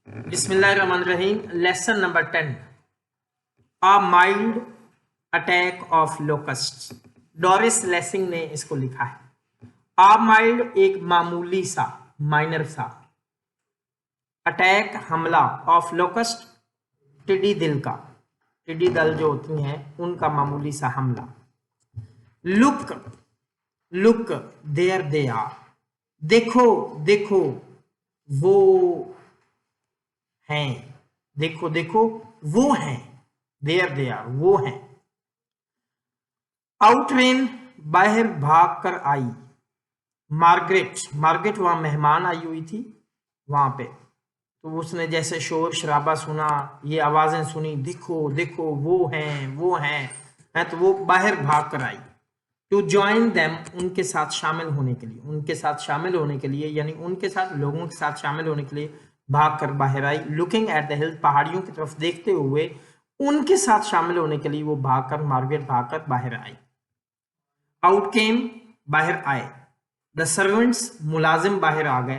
बिस्मिल्लाहिर्रहमानिर्रहीम। Lesson number 10, a mild attack of locust. Doris Lessing ने इसको लिखा है। अ माइल्ड एक मामूली सा, माइनर सा, अटैक हमला, ऑफ लोकस्ट टिड्डी दिल का, टिड्डी दल जो होती हैं उनका मामूली सा हमला। Look look there they are, देखो देखो वो हैं, देखो देखो वो हैं, देयर दे आर वो हैं। आउटरेन बाहर भाग कर आई। मार्गरेट, मार्गरेट वहां मेहमान आई हुई थी वहां पे, तो उसने जैसे शोर शराबा सुना, ये आवाजें सुनी, देखो देखो वो हैं वो हैं, है तो वो बाहर भाग कर आई। टू ज्वाइन देम, उनके साथ शामिल होने के लिए, उनके साथ शामिल होने के लिए यानी उनके साथ, लोगों के साथ शामिल होने के लिए भाग कर बाहर आई। लुकिंग एट द हिल, पहाड़ियों की तरफ देखते हुए उनके साथ शामिल होने के लिए वो भागकर, मार्गरेट भागकर बाहर आई। आउट केम, बाहर आए। द सर्वेंट्स, मुलाजिम बाहर आ गए।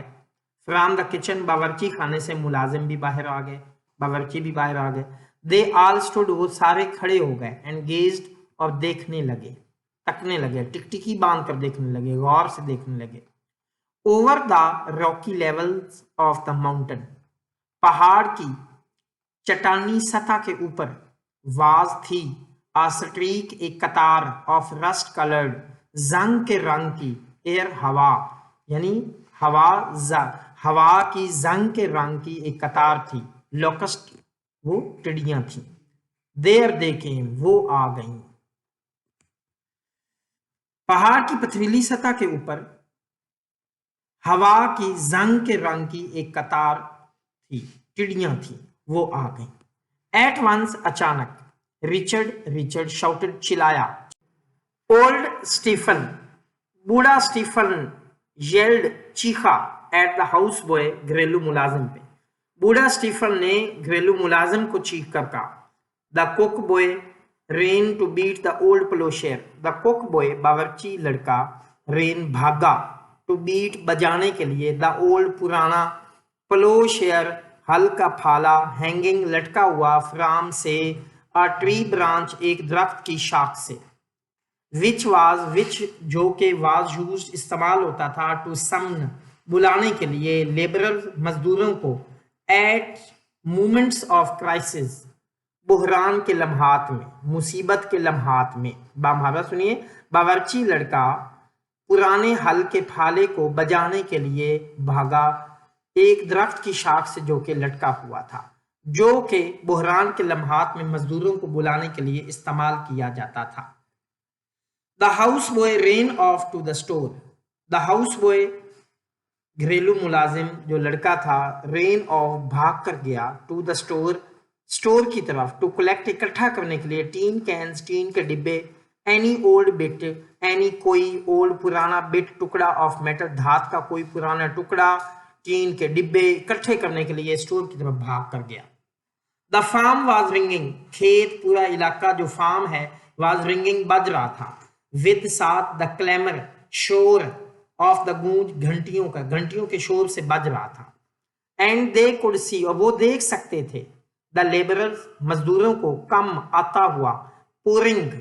फ्रॉम द किचन, बावर्ची खाने से मुलाजिम भी बाहर आ गए, बावर्ची भी बाहर आ गए। दे ऑल स्टूड, वो सारे खड़े हो गए। एंड गेज्ड, और देखने लगे, तकने लगे, टिकटिकी बांध कर देखने लगे, गौर से देखने लगे। Over the Rocky levels of the mountain, पहाड़ की चट्टानी सतह के ऊपर, वाज थी, आ स्ट्रीक, एक कतार, ऑफ रस्ट कलर्ड, जंग के रंग की, एयर हवा, यानी हवा, हवा की जंग के रंग की एक कतार थी। लोकस्ट, वो टिड्डियां थी। देर दे केम, वो आ गईं। पहाड़ की पथरीली सतह के ऊपर हवा की जंग के रंग की एक कतार थी, टिड्डियां थी, वो आ गईं। एट वंस, अचानक। रिचर्ड, रिचर्ड शाउटेड, चिल्लाया। ओल्ड स्टीफन, बूढ़ा स्टीफन, येल्ड, चीखा। एट द हाउस बॉय, घरेलू मुलाजिम पे, बूढ़ा स्टीफन ने घरेलू मुलाजिम को चीख कर कहा। The cook boy ran to beat the old ploughshare, the cook boy, बावर्ची लड़का, रेन भागा, टू बीट, बजाने के लिए, द ओल्ड, पुराना, प्लोशेयर, हल का फाला, हैंगिंग, लटका हुआ, फ्राम से, अ ट्री ब्रांच, एक दरख्त की शाख से। विच वाज, विच जो के, वाज यूज, इस्तेमाल होता था, टू समन, बुलाने के लिए, लेबरर, मजदूरों को, एट मोमेंट्स ऑफ क्राइसिस, बुहरान के लम्हात में, मुसीबत के लम्हात में। बामहारा सुनिए। बावर्ची लड़का पुराने हल के फाले को बजाने के लिए भागा एक दरख्त की शाख से जो कि लटका हुआ था, जो कि बुहरान के लम्हात में मजदूरों को बुलाने के लिए इस्तेमाल किया जाता था। The house boy ran off to the store, the house boy, घरेलू मुलाजिम जो लड़का था, रेन ऑफ, भाग कर गया, टू द स्टोर, स्टोर की तरफ, टू कलेक्ट, इकट्ठा करने के लिए, टीन कैंस, टीन के डिब्बे, एनी ओल्ड बिट, एनी कोई, ओल्ड पुराना, बिट टुकड़ा, ऑफ मेटल, धात का कोई पुराना टुकड़ा, टीन के डिब्बे इकट्ठे करने के लिए स्टोर की तरफ भाग कर गया। द फार्म वाज रिंगिंग, खेत, पूरा इलाका जो फार्म है, वाज रिंगिंग, बज रहा था, विद, साथ, द क्लेमर, शोर, ऑफ द गूंज, घंटियों का, घंटियों के शोर से बज रहा था। एंड दे कुड सी, और वो देख सकते थे, द लेबरर्स, मजदूरों को, कम, आता हुआ, पोरिंग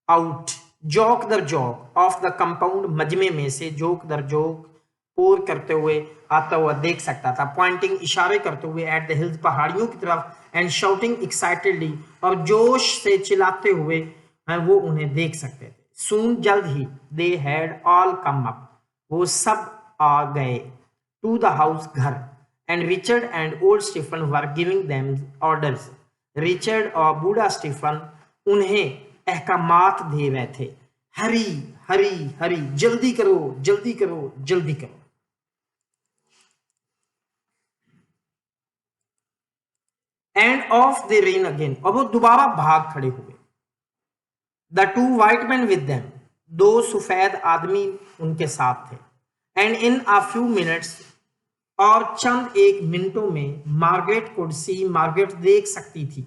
आउट, जौक दर जौक, ऑफ द कंपाउंड, मजमे में से, जोक दर जोक, पोर करते हुए, आता हुआ देख सकता था, पॉइंटिंग, इशारे करते हुए, एट द हिल्स, पहाड़ियों की तरफ, एंड शाउटिंग एक्साइटेडली, और जोश से चिल्लाते हुए वो उन्हें देख सकते थे। सून, जल्द ही, they had all come up, वो सब आ गए, टू द हाउस, घर, and Richard and old Stephen were giving them orders, Richard और बूढ़ा स्टीफन उन्हें अहकामात दे रहे थे। हरी हरी हरी, जल्दी करो जल्दी करो जल्दी करो। End of they rain again, और वो दोबारा भाग खड़े हुए। The two white man with them, दो सफेद आदमी उनके साथ थे। And in a few minutes, और चंद एक मिनटों में, मार्गरेट कुड सी, मार्गरेट देख सकती थी,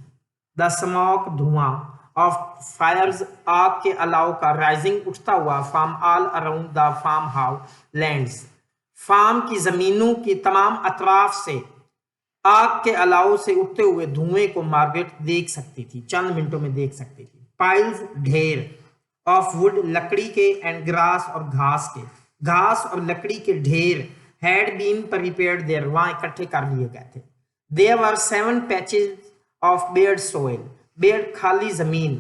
द स्मोक, धुआं, ऑफ फायर्स, आग के अलाव का, राइजिंग, उठता हुआ, from all around the farmhouse lands, फार्म की जमीनों की तमाम अतराफ से, आग के अलाव से उठते हुए धुएं को मार्गरेट देख सकती थी, चंद मिनटों में देख सकती थी। पाइल्स ढेर ऑफ वुड लकड़ी के एंड ग्रास और घास और लकड़ी के ढेर हैड बीन प्रिपेयर्ड देयर, वहां इकट्ठे कर लिए गए थे। There were 7 patches of bared soil, bared खाली जमीन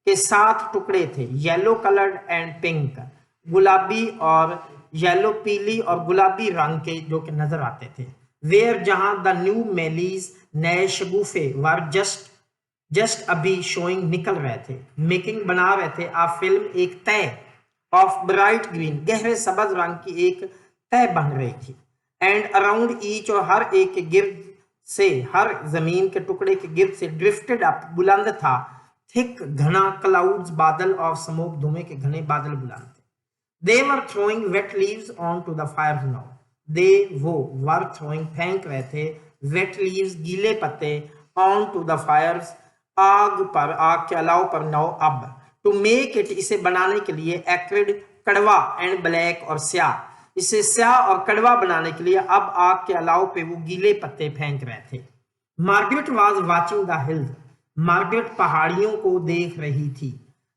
के 7 टुकड़े थे। येलो कलर्ड एंड पिंक, गुलाबी और येलो, पीली और गुलाबी रंग के जो कि नजर आते थे। वेयर जहां द न्यू मेलीज, नए शगुफे वर जस्ट अभी शोइंग, निकल रहे थे, मेकिंग बना रहे थे, आ फिल्म एक तय ऑफ ब्राइट ग्रीन, गहरे सबज रंग की एक तय बन रही थी। एंड अराउंड ईच, और हर एक के गिर्द से, हर जमीन के टुकड़े के गिर्द से, ड्रिफ्टेड अप, बुलंद था, थिक घना, क्लाउड्स बादल ऑफ स्मोक, धुएं के घने बादल बुलंद थे। They were throwing wet leaves on to the fire now, they वो वर थ्रोइंग फेंक रहे थे, वेट लीव्स गीले पत्ते, ऑन टू द फायर्स आग पर, आग के अलाव पर, नाउ अब, टू मेक इट इसे बनाने के लिए, एक्रिड कड़वा एंड ब्लैक और स्याह, इसे स्याह और कड़वा बनाने के लिए अब आग के अलाव पे वो गीले पत्ते फेंक रहे थे। Margaret was watching the hills, Margaret पहाड़ियों को देख रही थी।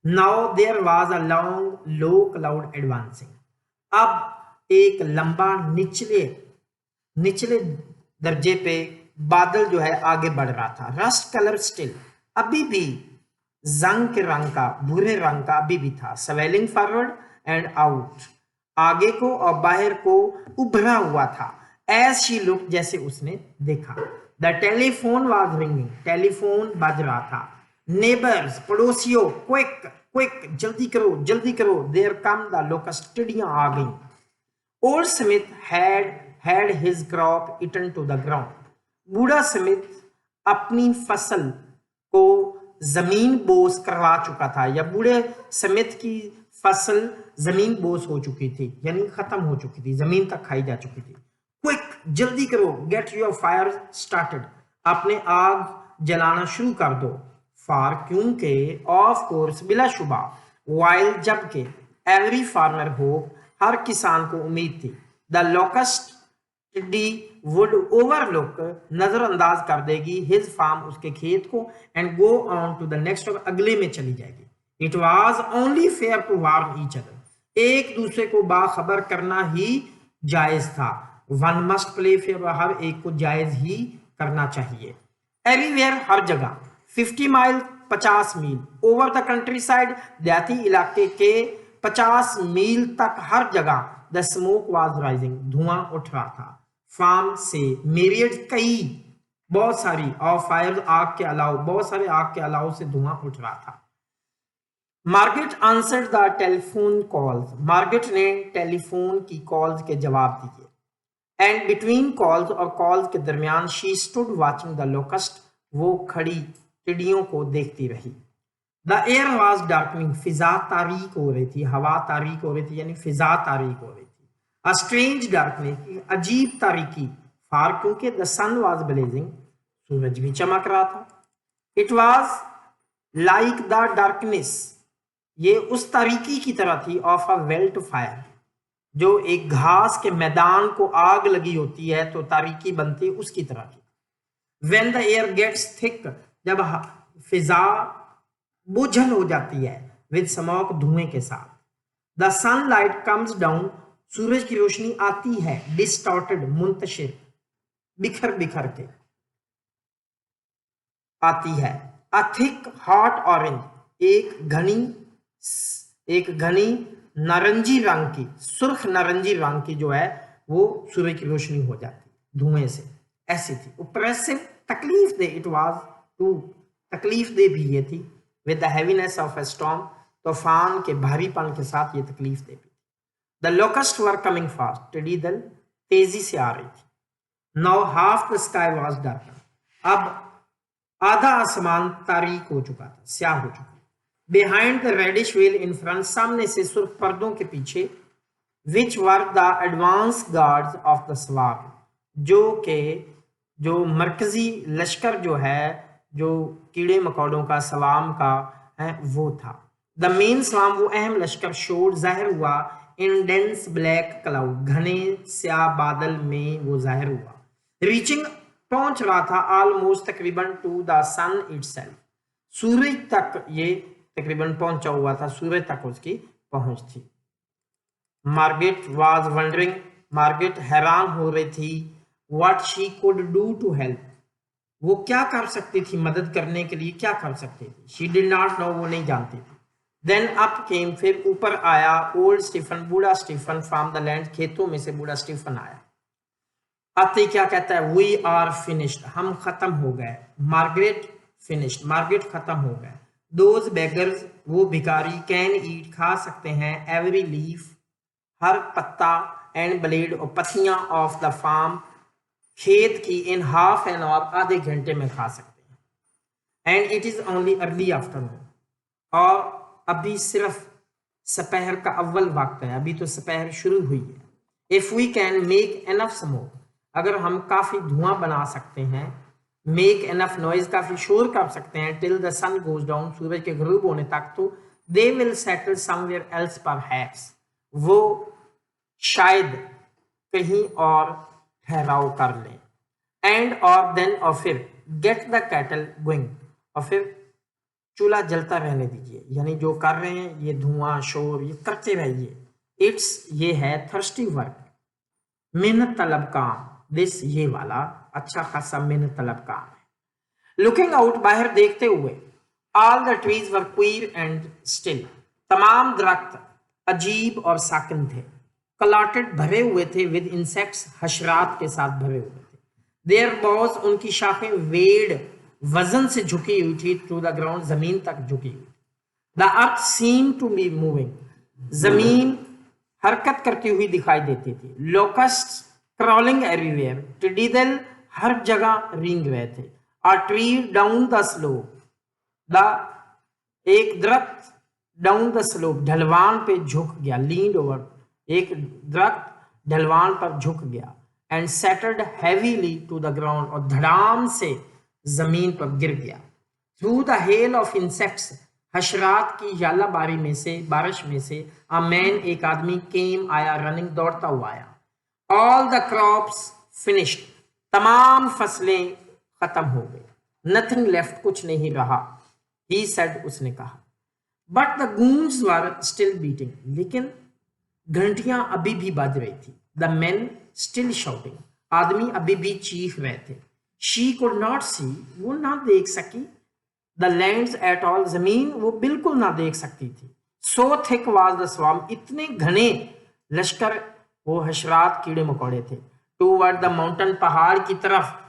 Now there was a long low cloud advancing, अब एक लंबा निचले निचले दर्जे पे बादल जो है आगे बढ़ रहा था। रस्ट कलर स्टिल, अभी भी जंग के रंग का, भूरे रंग का अभी भी था। स्वेलिंग फॉरवर्ड एंड आउट, आगे को और बाहर को उभरा हुआ था। एज शी लुक, जैसे उसने देखा। The telephone was ringing, telephone बज रहा था। नेबर्स, पड़ोसियों, क्विक क्विक, जल्दी करो, देयर कम द लोकस्ट, टिड्डियां आ गईं। Old Smith had his crop eaten to the ground, बूढ़ा स्मिथ अपनी फसल को जमीन बोस करवा चुका था, या बूढ़े स्मिथ की फसल जमीन बोस हो चुकी थी, यानी खत्म हो चुकी थी, जमीन तक खाई जा चुकी थी। क्विक, जल्दी करो, गेट योर फायर स्टार्टेड, अपने आग जलाना शुरू कर दो। फार, क्योंकि, ऑफ कोर्स, बिलाशुबा, वाइल, जबकि, एवरी फार्मर होप, हर किसान को उम्मीद थी। द लोकस्ट, टिड्डी, वुड ओवरलुक, नजरअंदाज कर देगी, हिज फार्म, उसके खेत को, and go on to the next, और अगले में चली जाएगी। It was only fair to warn each other, एक दूसरे को बाखबर करना ही जायज था। वन मस्ट प्ले फेयर, हर एक को जायज ही करना चाहिए। एवरीवेयर, हर जगह। 50 माइल, 50 मील। ओवर द कंट्री साइड, देहाती इलाके के 50 मील तक हर जगह। द स्मोक वाज राइजिंग, धुआं उठ रहा था। फार्म से, मेरियड, कई, बहुत सारी, और फायर, आग के अलाव, बहुत सारे आग के अलाव से धुआं उठ रहा था। Margaret answered the telephone calls, Margaret ने टेलीफोन की कॉल्स के जवाब दिए। एंड बिटवीन कॉल्स, और कॉल्स के दरमियान, she stood watching the locust, वो खड़ी टिड्डियों को देखती रही। द एयर वॉज डार्कनिंग, फिजा तारीक हो रही थी, हवा तारीक हो रही थी, यानी फिजा तारीक हो रही थी। अ स्ट्रेंज डार्कनेस, अजीब तारीकी। फार, क्योंकि, द सन वॉज ब्लेजिंग, सूरज भी चमक रहा था। It was like the darkness, ये उस तारीकी की तरह थी, ऑफ अ वेल्ट फायर, जो एक घास के मैदान को आग लगी होती है तो तारीकी बनती, उसकी तरह की। When the air gets thick, जब फिजा बोझल हो जाती है, with smoke, धुएं के साथ। The sunlight comes down, सूरज की रोशनी आती है, distorted, मुंतशिर, बिखर बिखर के आती है। A thick hot orange, एक घनी नारंगी रंग की, सुर्ख नारंगी रंग की जो है वो सूरज की रोशनी हो जाती धुएं से, ऐसी थी। ऑप्रेसिव, तकलीफ दे, इट वाज टू, तकलीफ दे भी ये थी। With the heaviness of a storm, तूफान के भारीपन के साथ ये तकलीफ दे भी। The locust were coming fast, टिड्डी दल तेजी से आ रही थी। Now half the sky was dark, अब आधा आसमान तारीक हो चुका था, स्याह हो चुका। Behind the reddish veil in front, सामने से सुर्ख पर्दों के पीछे, which were the advance guards of the swarm, जो मरकजी लश्कर जो है, जो कीड़े मकोड़ों का, सलाम का है, वो था। द मेन सलाम, वो अहम लश्कर, शोर, जाहिर हुआ, इन डेंस ब्लैक क्लाउड, घने स्याह बादल में वो जाहिर हुआ। रीचिंग पहुंच रहा था ऑलमोस्ट तकरीबन टू द सन इटसेल्फ, सूरज तक ये तकरीबन पहुंचा हुआ था, सूरज तक उसकी पहुंच थी। मार्गरेट वाज वंडरिंग, मार्गरेट हैरान हो रही थी, what she could do to help, वो क्या कर सकती थी, मदद करने के लिए क्या कर सकती थी। शी डिड नॉट नो, वो नहीं जानती थी। देन अप केम, फिर ऊपर आया ओल्ड स्टीफन, बूढ़ा स्टीफन फ्रॉम द लैंड, खेतों में से बूढ़ा स्टीफन आया। आते क्या कहता है, वी आर फिनिश्ड, हम खत्म हो गए। मार्गरेट फिनिश्ड, मार्गरेट खत्म हो गए। दोज बेगर्स, वो भिखारी, कैन ईट, खा सकते हैं, एवरी लीफ, हर पत्ता, एंड ब्लेड, और पत्तियां, ऑफ द फार्म, खेत की, इन हाफ एन आवर, आधे घंटे में खा सकते हैं। And it is only early afternoon, और अभी सिर्फ सपहर का अव्वल वक्त है, अभी तो सपहर शुरू हुई है। If we can make enough smoke, अगर हम काफी धुआं बना सकते हैं, मेक एनफ नॉइज, काफी शोर कर सकते हैं, till the sun goes down, सूरज के गरूब होने तक, तो they will settle somewhere else perhaps, वो शायद कहीं और ठहराव कर लें। एंड और देन, और फिर, गेट द कैटल गोइंग, और फिर चूल्हा जलता रहने दीजिए, यानी जो कर रहे हैं ये धुआं शोर ये करते रहिए। इट्स, ये है थर्स्टी वर्क, मेहनत तलब काम, दिस, ये वाला अच्छा खासा मेहनत तलब काम है। लुकिंग आउट, बाहर देखते हुए, all the trees were queer and still, तमाम दरख्त अजीब और साकिन थे। कलाटेड, भरे हुए थे, विद इंसेक्ट्स, हशरात के साथ भरे हुए थे। देयर बॉज, उनकी शाखें, वेड, वजन से झुकी हुई थी, टू द ग्राउंड, जमीन तक झुकी हुई। The earth seem to be moving, जमीन हरकत करती हुई दिखाई देती थी। लोकस्ट क्रॉलिंग एवरीवेयर, टिड्डी दल हर जगह रेंग रहे थे। A tree down the slope, the, एक दरख्त, डाउन द स्लोप, ढलवान पे झुक गया, लीन्ड ओवर, एक दरख्त ढलवान पर झुक गया। And settled heavily to the ground, और धड़ाम से जमीन पर गिर गया। Through the hail of insects, हशरात की यालाबारी में से, बारिश में से, अ मैन, एक आदमी, केम, आया, रनिंग, दौड़ता हुआ आया। ऑल द क्रॉप्स फिनिश्ड, तमाम फसलें खत्म हो गई। नथिंग लेफ्ट, कुछ नहीं रहा। ही सेड, उसने कहा। बट द गूंज वर स्टिल बीटिंग, लेकिन घंटियां अभी भी बज रही थी। द मेन स्टिल शाउटिंग, आदमी अभी भी चीख रहे थे। शी कुड नॉट सी, वो ना देख सकी। द लैंड्स एट ऑल, जमीन वो बिल्कुल ना देख सकती थी। सो थिक वाज द स्वाम, इतने घने लश्कर, वो हशरात, कीड़े मकोड़े थे। टूवर्ड द माउंटेन, पहाड़ की तरफ।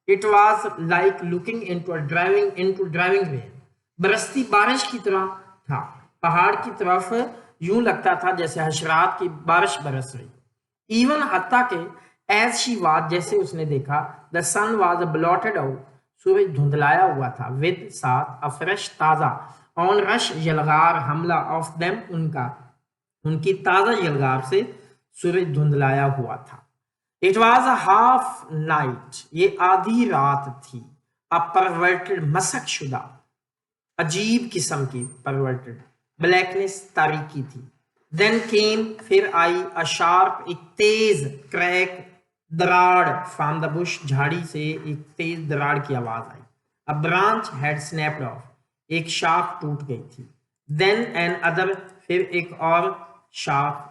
It was like looking into driving rain, बरसती बारिश की तरह था। पहाड़ की तरफ यूं लगता था जैसे हशरात की बारिश बरस रही। इवन हत्ता के, एज शी वाज, जैसे उसने देखा, the sun was blotted out, सूरज धुंधलाया हुआ था, विद, साथ, अ फ्रेश, ताजा, ऑन रश, यलगार, हमला, ऑफ देम, उनका, उनकी ताजा यलगार से सूरज धुंधलाया हुआ था। It was a half night, ये आधी रात थी। अ परवर्टेड, मसक शुदा, अजीब किस्म की, परवर्टेड, ब्लैकनेस, तारीकी थी। देन केम, फिर आई, अ शार्प, एक तेज, क्रैक, दराड़, फ्रॉम द बुश, झाड़ी से एक तेज दराड़ की आवाज आई। A branch had snapped off, एक शाख टूट गई थी। देन एन अदर, फिर एक और शाख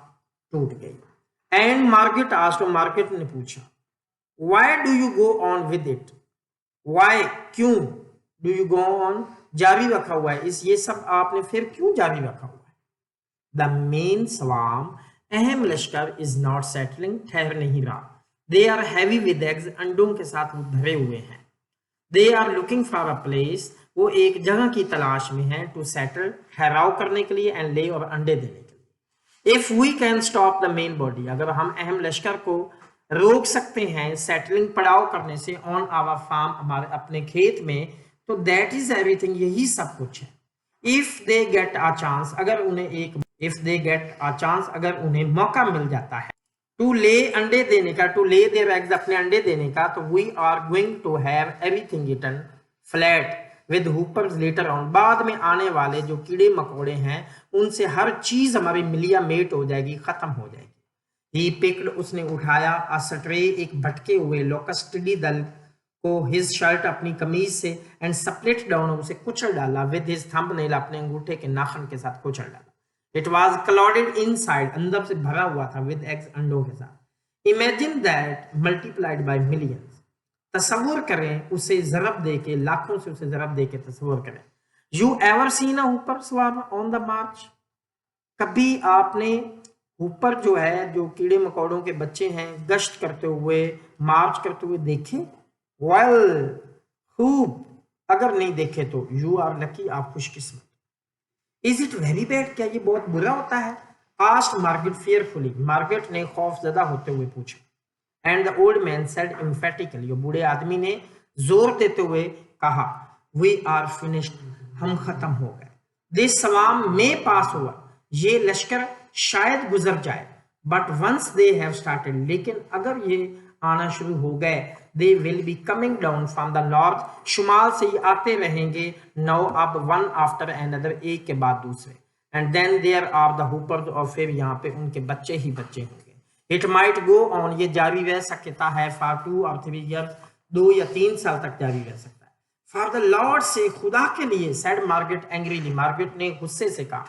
टूट गई। एंड मार्केट आस्क्ड, मार्केट ने पूछा, why do you go on with it, why, क्यों, डू यू गो ऑन, जारी रखा हुआ है, इस, ये सब आपने फिर क्यों जारी रखा हुआ है। द मेन स्वाम, अहम लश्कर, इज नॉट सेटलिंग, ठहर नहीं रहा। They are heavy with eggs, अंडों के साथ वो भरे हुए हैं। They are looking for a place, वो एक जगह की तलाश में है, टू सेटल, ठहराव करने के लिए, एंड ले, और अंडे देने के लिए। If we can stop the main body, अगर हम अहम लश्कर को रोक सकते हैं सेटलिंग, पड़ाव करने से, ऑन आवर फार्म, हमारे अपने खेत में, तो दैट इज एवरीथिंग, यही सब कुछ है। If they get a chance, अगर उन्हें एक, if they get a chance, अगर उन्हें मौका मिल जाता है, टू ले, अंडे देने का, टू ले देयर एग्स, अपने अंडे देने का, तो we are going to have everything eaten flat with hoppers later on, बाद में आने वाले जो कीड़े मकोड़े हैं उनसे हर चीज हमारी मिलिया मेट हो जाएगी, खत्म हो जाएगी। ही पिक्ड, उसने उठाया, अ स्ट्रे, एक भटके हुए, लोकस्ट, टिड्डी दल को हिज शर्ट अपनी कमीज से एंड स्प्लिट डाउन उसे कुचल डाला विद हिज थंबनेल अपने अंगूठे के नाखून के साथ कुचल डाला। इट वॉज क्लॉडेड इनसाइड अंदर से भरा हुआ था विद एग्स अंडों के साथ। Imagine that multiplied by millions तस्वुर करें उसे ज़रब दे के लाखों से उसे ज़रब दे के तस्वुर करें। You ever seen a hopper swarm on the march कभी आपने हुपर जो है जो कीड़े मकोड़ों के बच्चे हैं गश्त करते हुए मार्च करते हुए देखे? वेल खूब, अगर नहीं देखे तो यू आर लकी, आप खुशकिस्मत। इज इट वेरी बैड क्या ये बहुत बुरा होता है? आस्क्ड मार्गरेट फेयरफुली मार्गरेट ने खौफजदा होते हुए पूछा। And the old man said emphatically बूढ़े आदमी ने जोर देते हुए कहा वी आर फिनिश्ड, हम खत्म हो गए। दिस सवाम में पास हुआ, ये लश्कर शायद गुजर जाए, but once they have started लेकिन अगर ये आना शुरू हो गए they will be coming down from the north, शुमाल से ही आते रहेंगे नाउ अब वन आफ्टर अनदर, एक के बाद दूसरे। And then there are the hoppers, और फिर यहाँ पे उनके बच्चे ही बच्चे होंगे। इट माइट गो ऑन, ये जारी रह सकता है फॉर 2 or 3 years, 2 या 3 साल तक जारी रह सकता है। फॉर द लॉर्ड से, खुदा के लिए, सेड मार्गरेट एंग्रीली मार्गरेट ने गुस्से से कहा।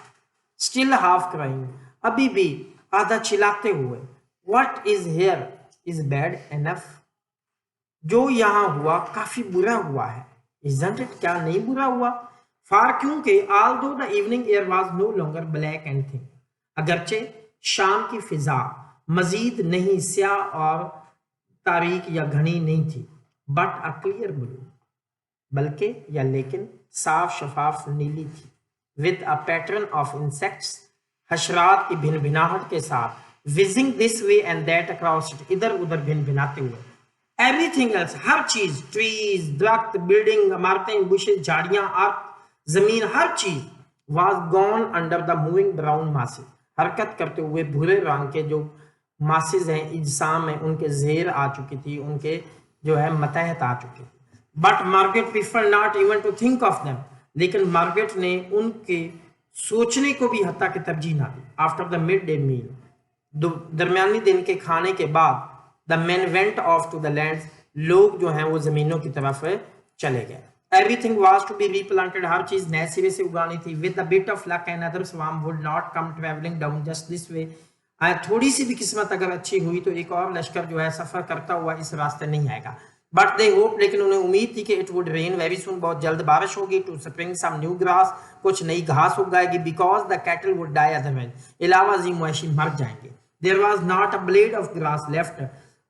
स्टिल हाफ क्राइंग, अभी भी आधा चिल्लाते हुए, what is here is bad enough, जो यहाँ हुआ काफी बुरा हुआ है। इजंट इट, क्या नहीं बुरा हुआ? फार, क्योंकि although the evening air was no longer black and thin, अगरचे शाम की फिजा मजीद नहीं स्याह और तारीक या घनी नहीं थी, बट अ क्लियर ब्लू, बल्कि या लेकिन साफ शफाफ नीली थी। With a pattern of insects, हशरात की भिन भिनाहट के साथ, whizzing this way and that across it, इधर उधर भिन भिनाते हुए। एवरीथिंग एल्स, हर चीज, ट्रीज, दरख्त, बिल्डिंग, इमारतें, बुशेस, झाड़ियां, अर्थ, जमीन, हर चीज was gone under the moving brown masses, हरकत करते हुए भूरे रंग के जो मासेस हैं इजसाम में, उनके जेर आ चुकी थी, उनके जो है मतहत आ चुकी थी। But Margaret prefer not even to think of them, लेकिन मार्गरेट ने उनके सोचने को भी हत्ता की तरजीह ना दी। After the midday meal, दरमियानी दिन के खाने के बाद, the man went off to the land, लोग जो हैं वो जमीनों की तरफ चले गए। Everything was to be replanted, हर चीज नए सिरे से उगानी थी। With the bit of luck another swarm would not come travelling down just this way, थोड़ी सी भी किस्मत अगर अच्छी हुई तो एक और लश्कर जो है सफर करता हुआ इस रास्ते नहीं आएगा। बट दे होप, लेकिन उन्हें उम्मीद थी कि it would rain very soon, बहुत जल्द बारिश होगी। To spring some new grass, कुछ नई घास उगाएगी। Because the cattle would die otherwise, इलावा जी मवेशी मर जाएंगे। There was not a blade of grass left,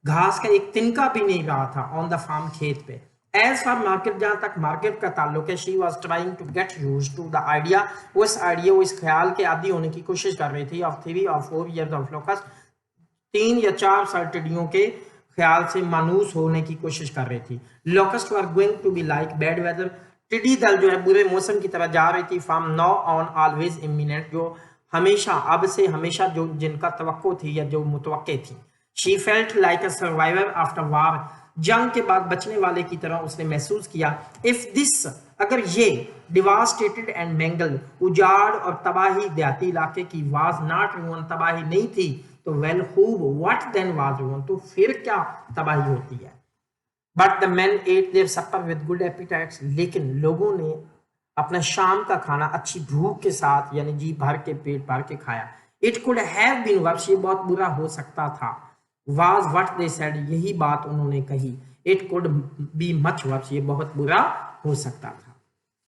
घास का एक तिनका भी नहीं रहा था ऑन द फार्म, खेत पे। एज फॉर मार्केट, जहां तक मार्केट का ताल्लुक है, she was trying to get use to the idea, उस ख्याल के आदि होने की कोशिश कर रही थी। Of 3 or 4 years of locust, 3 या 4 साल टिड्डियों के ख्याल से मानूस होने की कोशिश कर रही थी। Locust were going to be like bad weather, टिड्डी दल जो है बुरे मौसम की तरह जा रही थी। From now on always imminent, जो हमेशा, अब से हमेशा, जो जिनका तवक्को थी या जो मुतवक्के थी। She felt like a survivor after war, जंग के बाद बचने वाले की तरह उसने महसूस किया। इफ दिस, अगर ये, डिवास्टेटेड एंड मैंगल, उजाड़ और तबाही देहाती इलाके की, वाज नॉट रूइन, तबाही नहीं थी, तो वेल खूब, व्हाट देन वाज रूइन, तो फिर क्या तबाही होती है। But the man ate their supper with good appetites, लेकिन लोगों ने अपना शाम का खाना अच्छी भूख के साथ, यानी जी भर के, पेट भर के खाया। It could have been worse, ये बहुत बुरा हो सकता था। वाज व्हाट दे सेड, यही बात उन्होंने कही। It could be much worse, ये बहुत बुरा हो सकता था।